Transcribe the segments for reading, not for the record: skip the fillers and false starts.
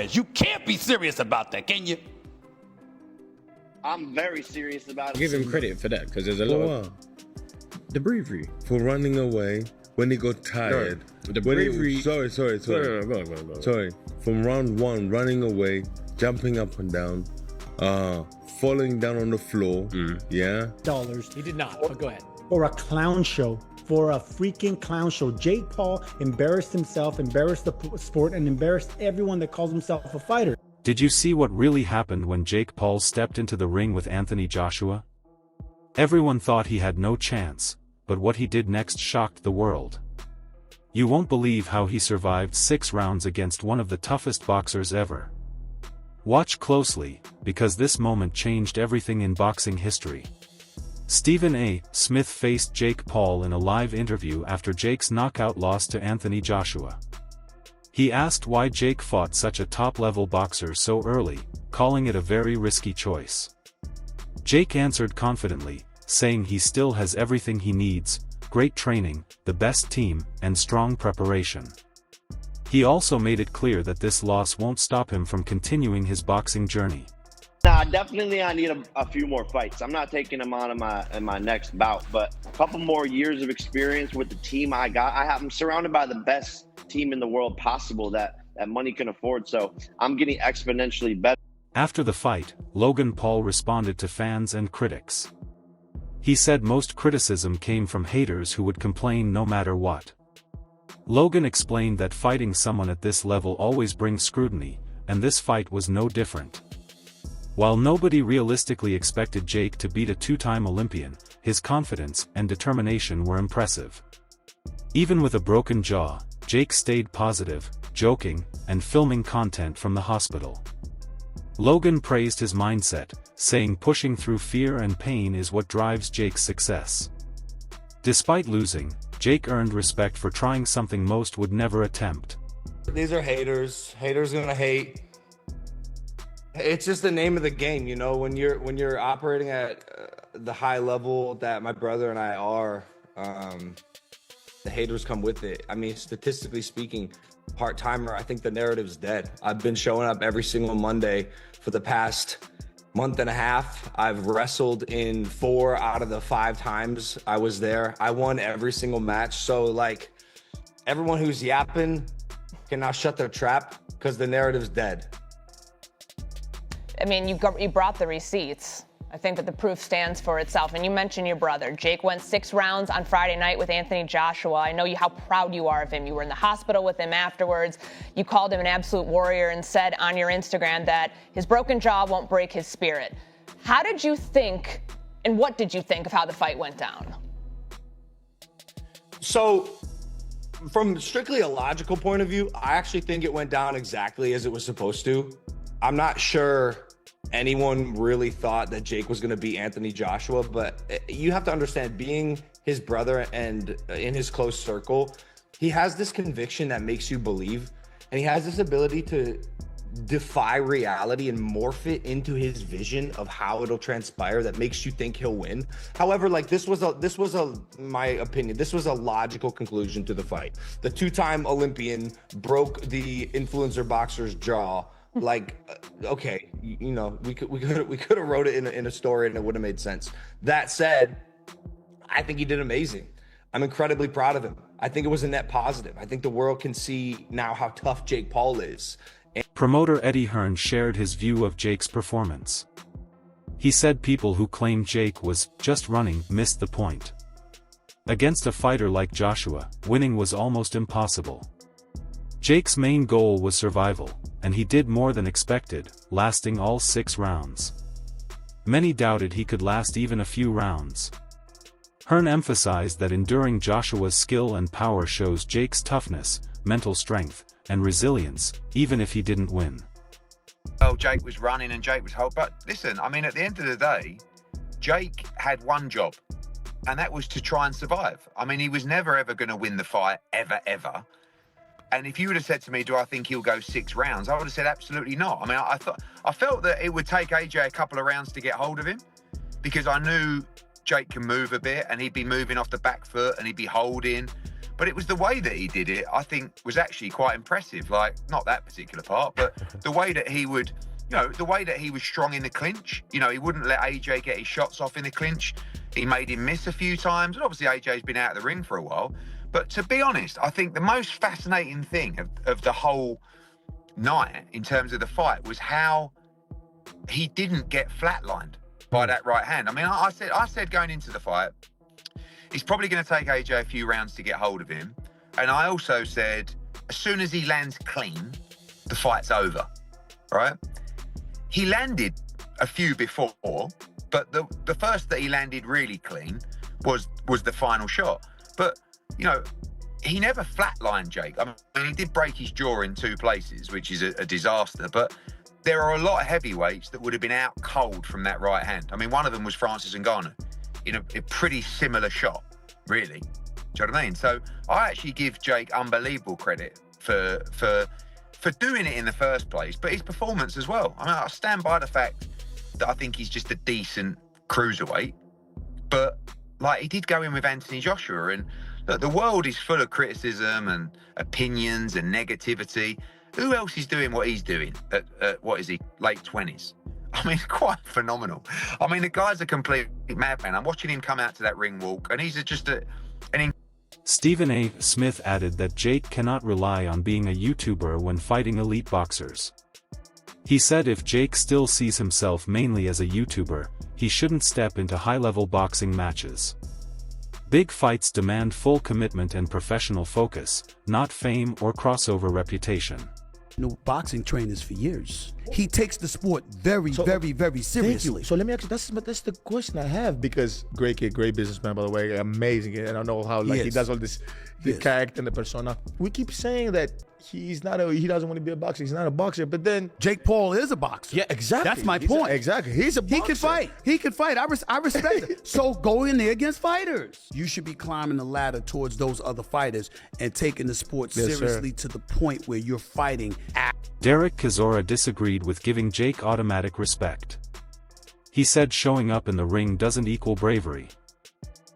this. You can't be serious about that, can you? I'm very serious about it. Give him credit for that, because there's a lot of... The bravery for running away when he got tired. No, the bravery... Sorry. Go. Sorry. From round one, running away, jumping up and down, falling down on the floor. Yeah. Dollars. He did not, but go ahead. For a clown show. For a freaking clown show. Jake Paul embarrassed himself, embarrassed the sport, and embarrassed everyone that calls himself a fighter. Did you see what really happened when Jake Paul stepped into the ring with Anthony Joshua? Everyone thought he had no chance, but what he did next shocked the world. You won't believe how he survived 6 rounds against one of the toughest boxers ever. Watch closely, because this moment changed everything in boxing history. Stephen A. Smith faced Jake Paul in a live interview after Jake's knockout loss to Anthony Joshua. He asked why Jake fought such a top-level boxer so early, calling it a very risky choice. Jake answered confidently, saying he still has everything he needs: great training, the best team, and strong preparation. He also made it clear that this loss won't stop him from continuing his boxing journey. Nah, definitely I need a few more fights. I'm not taking him on in my next bout, but a couple more years of experience with the team I got. I'm surrounded by the best team in the world possible that money can afford, so I'm getting exponentially better. After the fight, Logan Paul responded to fans and critics. He said most criticism came from haters who would complain no matter what. Logan explained that fighting someone at this level always brings scrutiny, and this fight was no different. While nobody realistically expected Jake to beat a 2-time Olympian, his confidence and determination were impressive. Even with a broken jaw, Jake stayed positive, joking, and filming content from the hospital. Logan praised his mindset, saying pushing through fear and pain is what drives Jake's success. Despite losing, Jake earned respect for trying something most would never attempt. These are haters. Haters gonna hate. It's just the name of the game, you know. When you're operating at the high level that my brother and I are, the haters come with it. I mean, statistically speaking, part-timer, I think the narrative's dead. I've been showing up every single Monday for the past month and a half. I've wrestled in 4 out of the 5 times I was there. I won every single match. So like, everyone who's yapping can now shut their trap because the narrative's dead. I mean, you brought the receipts. I think that the proof stands for itself. And you mentioned your brother. Jake went 6 rounds on Friday night with Anthony Joshua. I know how proud you are of him. You were in the hospital with him afterwards. You called him an absolute warrior and said on your Instagram that his broken jaw won't break his spirit. How did you think, and what did you think of how the fight went down? So, from strictly a logical point of view, I actually think it went down exactly as it was supposed to. I'm not sure anyone really thought that Jake was going to beat Anthony Joshua, but you have to understand, being his brother and in his close circle, he has this conviction that makes you believe, and he has this ability to defy reality and morph it into his vision of how it'll transpire that makes you think he'll win. However, like this was my opinion, this was a logical conclusion to the fight. The 2-time Olympian broke the influencer boxer's jaw. Like, okay, you know, we could have wrote it in a story and it would have made sense. That said, I think he did amazing. I'm incredibly proud of him. I think it was a net positive. I think the world can see now how tough Jake Paul is. Promoter Eddie Hearn shared his view of Jake's performance. He said people who claim Jake was just running missed the point. Against a fighter like Joshua, winning was almost impossible. Jake's main goal was survival, and he did more than expected, lasting all 6 rounds. Many doubted he could last even a few rounds. Hearn emphasized that enduring Joshua's skill and power shows Jake's toughness, mental strength, and resilience, even if he didn't win. Well, Jake was running and Jake was hold, but listen, I mean, at the end of the day, Jake had one job, and that was to try and survive. I mean, he was never ever going to win the fight, ever. And if you would have said to me, do I think he'll go 6 rounds? I would have said absolutely not. I mean, I felt that it would take AJ a couple of rounds to get hold of him, because I knew Jake can move a bit and he'd be moving off the back foot and he'd be holding. But it was the way that he did it, I think, was actually quite impressive. Like, not that particular part, but the way that he would, the way that he was strong in the clinch. He wouldn't let AJ get his shots off in the clinch. He made him miss a few times. And obviously, AJ's been out of the ring for a while. But to be honest, I think the most fascinating thing of the whole night in terms of the fight was how he didn't get flatlined by that right hand. I mean, I said going into the fight, he's probably going to take AJ a few rounds to get hold of him. And I also said, as soon as he lands clean, the fight's over, right? He landed a few before, but the first that he landed really clean was the final shot. But, he never flatlined Jake. I mean, he did break his jaw in 2 places, which is a disaster. But there are a lot of heavyweights that would have been out cold from that right hand. I mean, one of them was Francis Ngannou in a pretty similar shot, really. Do you know what I mean? So I actually give Jake unbelievable credit for doing it in the first place, but his performance as well. I mean, I stand by the fact that I think he's just a decent cruiserweight, but he did go in with Anthony Joshua, and look, the world is full of criticism and opinions and negativity. Who else is doing what he's doing at what is he, late 20s? I mean, quite phenomenal. I mean, the guy's a complete madman. I'm watching him come out to that ring walk, and he's just Stephen A. Smith added that Jake cannot rely on being a YouTuber when fighting elite boxers. He said if Jake still sees himself mainly as a YouTuber, he shouldn't step into high-level boxing matches. Big fights demand full commitment and professional focus, not fame or crossover reputation. Boxing trainers for years. He takes the sport very seriously. Thank you. So let me ask you, that's the question I have, because great kid, great businessman, by the way, amazing. And I know how he does all this, the character and the persona. We keep saying that he doesn't want to be a boxer. He's not a boxer, but then Jake Paul is a boxer. Yeah, exactly. That's my point. Exactly. He's a boxer. He can fight. I respect it. So go in there against fighters. You should be climbing the ladder towards those other fighters and taking the sport seriously to the point where you're fighting. Derek Chisora disagreed with giving Jake automatic respect. He said showing up in the ring doesn't equal bravery.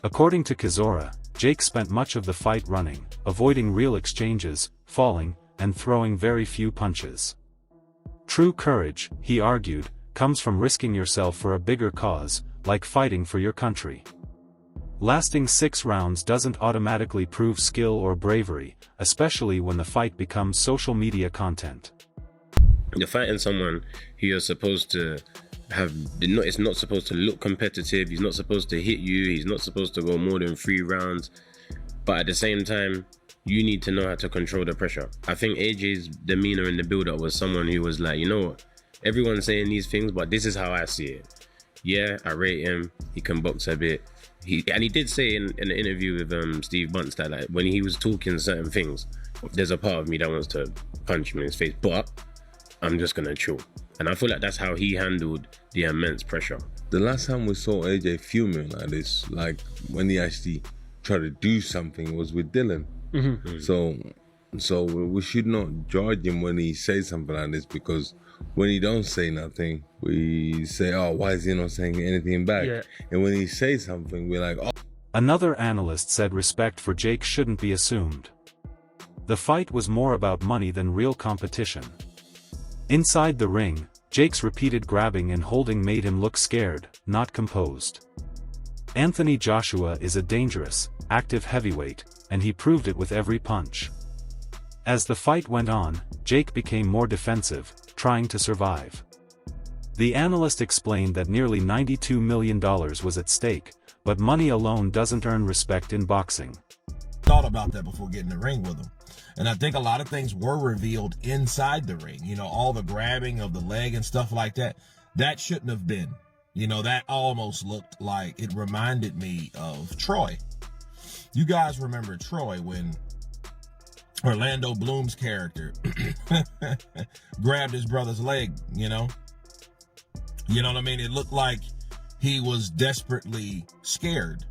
According to Chisora, Jake spent much of the fight running, avoiding real exchanges, falling, and throwing very few punches. True courage, he argued, comes from risking yourself for a bigger cause, like fighting for your country. Lasting 6 rounds doesn't automatically prove skill or bravery, especially when the fight becomes social media content. You're fighting someone who you're supposed to it's not supposed to look competitive, he's not supposed to hit you, he's not supposed to go more than 3 rounds, but at the same time, you need to know how to control the pressure. I think AJ's demeanor in the build-up was someone who was like, you know what, everyone's saying these things, but this is how I see it. Yeah, I rate him, he can box a bit. He did say in an interview with Steve Bunce that when he was talking certain things, there's a part of me that wants to punch him in his face, but I'm just gonna chill. And I feel like that's how he handled the immense pressure. The last time we saw AJ fuming like this, like when he actually tried to do something, was with Dylan. So we should not judge him when he says something like this, because when he don't say nothing, we say, oh, why is he not saying anything back? Yeah. And when he says something, we're like, oh. Another analyst said respect for Jake shouldn't be assumed. The fight was more about money than real competition. Inside the ring, Jake's repeated grabbing and holding made him look scared, not composed. Anthony Joshua is a dangerous, active heavyweight, and he proved it with every punch. As the fight went on, Jake became more defensive, trying to survive. The analyst explained that nearly $92 million was at stake, but money alone doesn't earn respect in boxing. Thought about that before getting in the ring with him. And I think a lot of things were revealed inside the ring. All the grabbing of the leg and stuff like that. That shouldn't have been. That almost looked like, it reminded me of Troy. You guys remember Troy when Orlando Bloom's character grabbed his brother's leg, You know what I mean? It looked like he was desperately scared,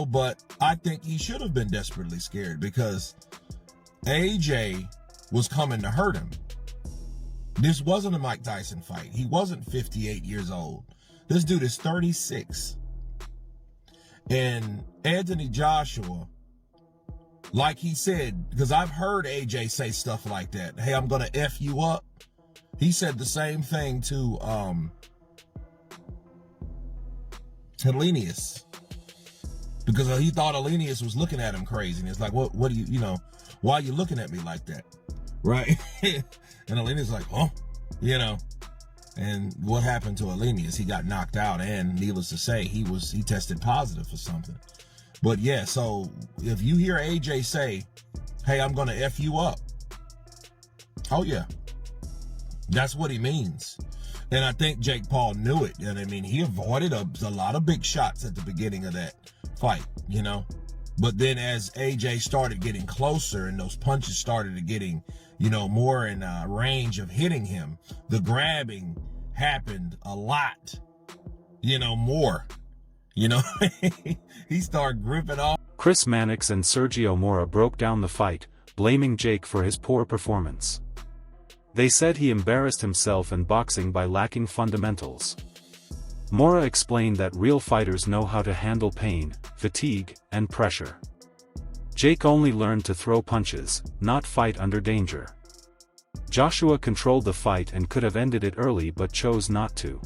but I think he should have been desperately scared, because AJ was coming to hurt him. This wasn't a Mike Tyson fight. He wasn't 58 years old. This dude is 36. And Anthony Joshua like he said, because I've heard AJ say stuff like that. Hey, I'm going to F you up. He said the same thing to Hellenius, because he thought Hellenius was looking at him crazy. And it's like, what do you know, why are you looking at me like that? Right? And Hellenius like, huh? You know, and what happened to Hellenius? He got knocked out, and needless to say, he tested positive for something. But yeah, so if you hear AJ say, hey, I'm going to F you up. Oh yeah. That's what he means. And I think Jake Paul knew it. And I mean, he avoided a lot of big shots at the beginning of that fight, you know. But then as AJ started getting closer and those punches started getting, you know, more in range of hitting him, the grabbing happened a lot, you know, more. You know, he started gripping off. Chris Mannix and Sergio Mora broke down the fight, blaming Jake for his poor performance. They said he embarrassed himself in boxing by lacking fundamentals. Mora explained that real fighters know how to handle pain, fatigue, and pressure. Jake only learned to throw punches, not fight under danger. Joshua controlled the fight and could have ended it early but chose not to.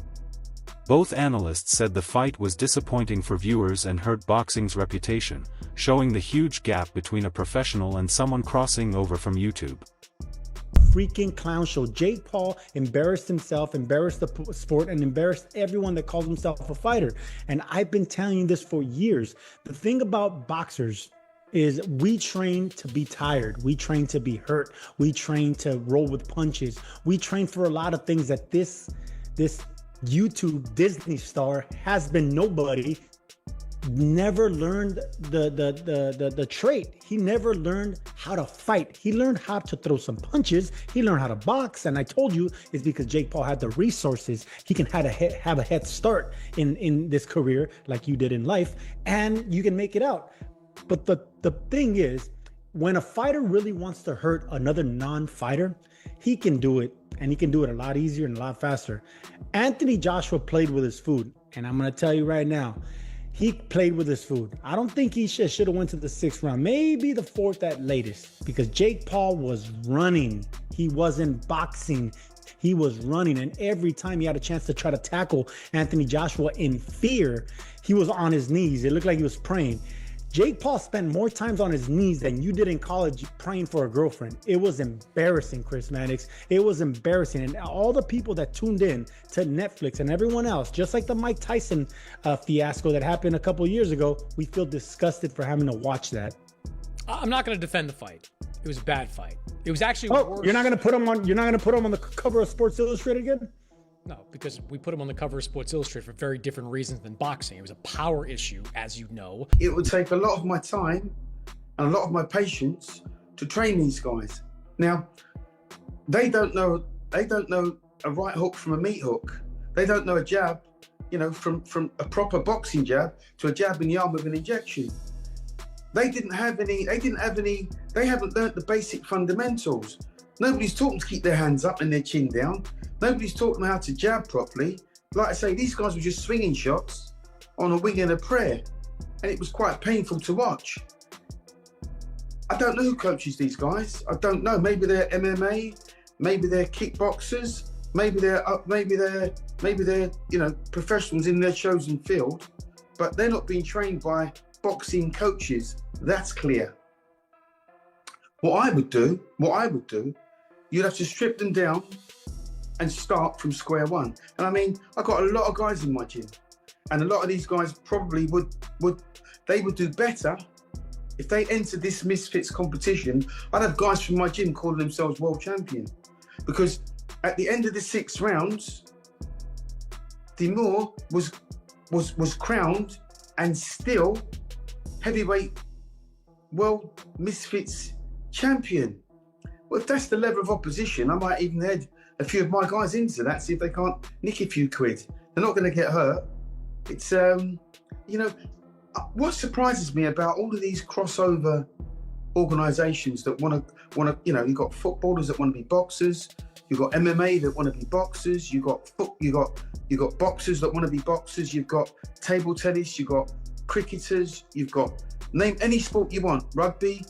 Both analysts said the fight was disappointing for viewers and hurt boxing's reputation, showing the huge gap between a professional and someone crossing over from YouTube. Freaking clown show. Jake Paul embarrassed himself, embarrassed the sport, and embarrassed everyone that calls himself a fighter. And I've been telling you this for years. The thing about boxers is we train to be tired. We train to be hurt. We train to roll with punches. We train for a lot of things that this YouTube Disney star has been nobody. Never learned the trait. He never learned how to fight. He learned how to throw some punches. He learned how to box. And I told you it's because Jake Paul had the resources. He can have a head start in this career like you did in life, and you can make it out. But the thing is, when a fighter really wants to hurt another non-fighter, he can do it, and he can do it a lot easier and a lot faster. Anthony Joshua played with his food, and I'm going to tell you right now, he played with his food. I don't think he should have went to the 6th round, maybe the 4th at latest, because Jake Paul was running. He wasn't boxing. He was running, and every time he had a chance to try to tackle Anthony Joshua in fear, he was on his knees. It looked like he was praying. Jake Paul spent more times on his knees than you did in college praying for a girlfriend. It was embarrassing, Chris Mannix. It was embarrassing. And all the people that tuned in to Netflix and everyone else, just like the Mike Tyson fiasco that happened a couple years ago, we feel disgusted for having to watch that. I'm not going to defend the fight. It was a bad fight. It was actually worse. You're not going to put him on. You're not going to put him on the cover of Sports Illustrated again? No, because we put him on the cover of Sports Illustrated for very different reasons than boxing. It was a power issue, as you know. It would take a lot of my time and a lot of my patience to train these guys. Now, they don't know a right hook from a meat hook. They don't know a jab, you know, from a proper boxing jab to a jab in the arm with an injection. They haven't learnt the basic fundamentals. Nobody's taught them to keep their hands up and their chin down. Nobody's taught them how to jab properly. Like I say, these guys were just swinging shots on a wing and a prayer, and it was quite painful to watch. I don't know who coaches these guys. I don't know. Maybe they're MMA, maybe they're kickboxers, maybe they're you know, professionals in their chosen field, but they're not being trained by boxing coaches. That's clear. What I would do, you'd have to strip them down and start from square one. And I mean, I've got a lot of guys in my gym, and a lot of these guys probably would do better if they entered this Misfits competition. I'd have guys from my gym calling themselves world champion, because at the end of the 6 rounds, demeanor was crowned and still heavyweight world Misfits champion. Well, if that's the level of opposition, I might even head a few of my guys into that, see if they can't nick a few quid. They're not going to get hurt. It's, you know, what surprises me about all of these crossover organisations that want to, you know, you've got footballers that want to be boxers, you've got MMA that want to be boxers, you've got boxers that want to be boxers, you've got table tennis, you've got cricketers, you've got, name any sport you want, rugby,